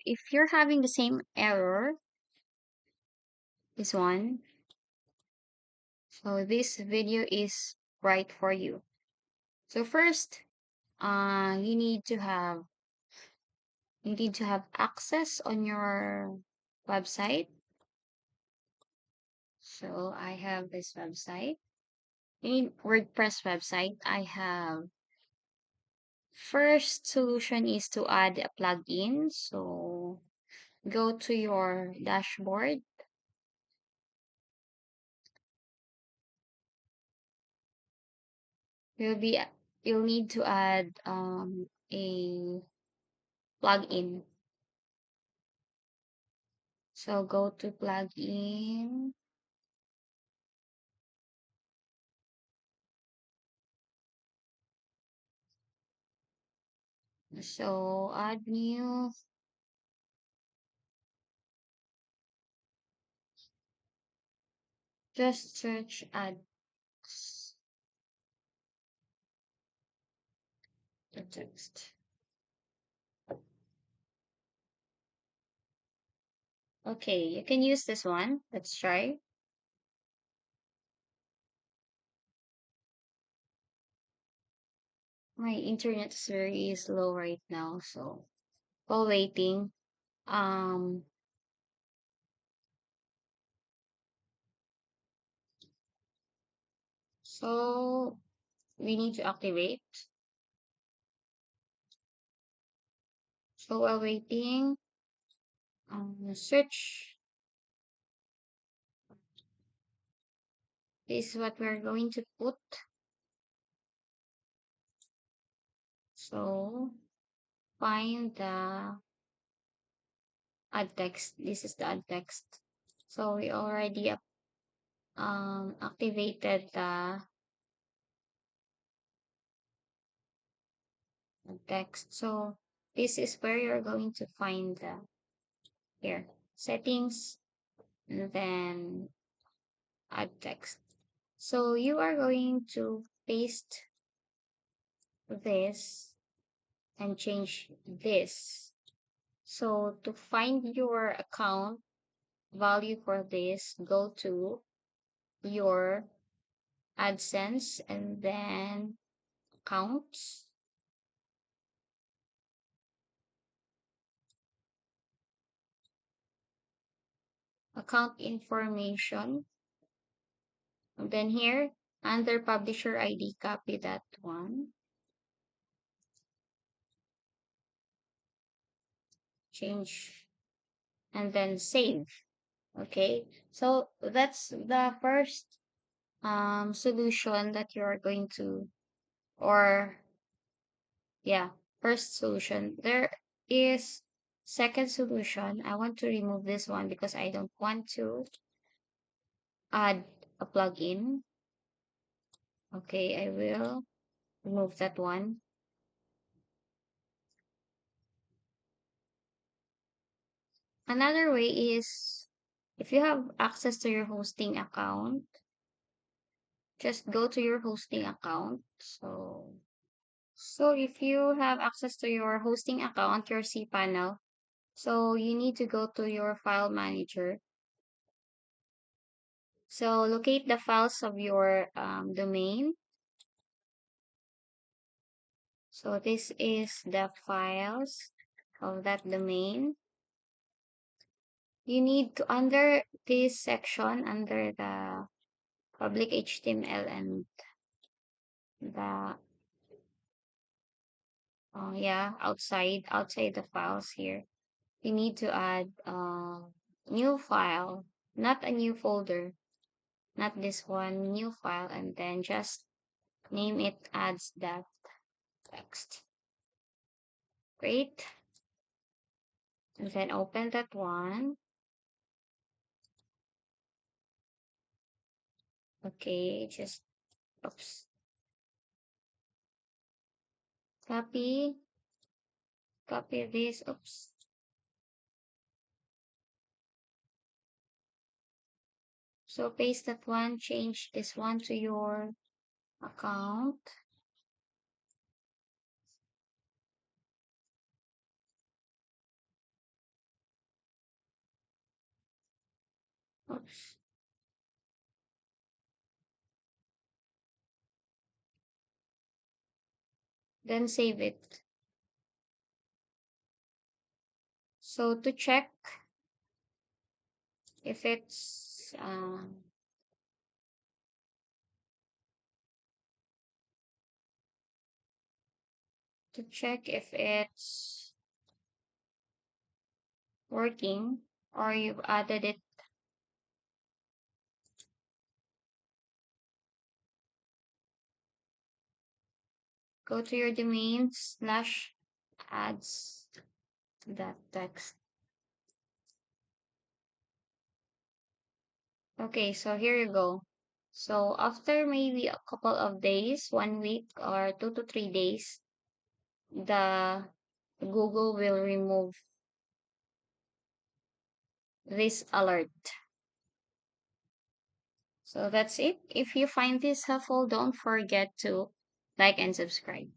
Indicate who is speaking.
Speaker 1: if you're having the same error, this one, so this video is right for you. So first, you need to have access on your website. So I have this website. In WordPress website, I have first solution is to add a plugin. So go to your dashboard. You'll be you'll need to add a plugin. So go to plugin. So add new. Just search add the text. Okay, you can use this one. Let's try. My internet is very slow right now, so while waiting, um, so we need to activate. So while waiting, search. This is what we're going to put. So find the add text. This is the add text. So we already activated the text. So this is where you're going to find the here settings and then add text. So you are going to paste this and change this. So to find your account value for this, go to your AdSense and then accounts. Account information. And then here, under publisher ID, copy that one. Change and then save. Okay. So that's the first solution that you're going to or yeah, first solution. There is second solution. I want to remove this one because I don't want to add a plugin. Okay, I will remove that one. Another way is if you have access to your hosting account, just go to your hosting account. So if you have access to your hosting account, your cPanel, so you need to go to your file manager. So locate the files of your domain. So this is the files of that domain. You need to, under this section, under the public HTML and the, outside the files here, you need to add new file, not a new folder, not this one, new file, and then just name it adds that text. Great. And then open that one. Okay, just oops. Copy, copy this. Oops. So paste that one, change this one to your account. Oops. Then save it. So if it's to check if it's working or you've added it, go to your domain slash ads that text. Okay, so here you go. So after maybe a couple of days, 1 week or 2 to 3 days, the Google will remove this alert. So that's it. If you find this helpful, don't forget to like and subscribe.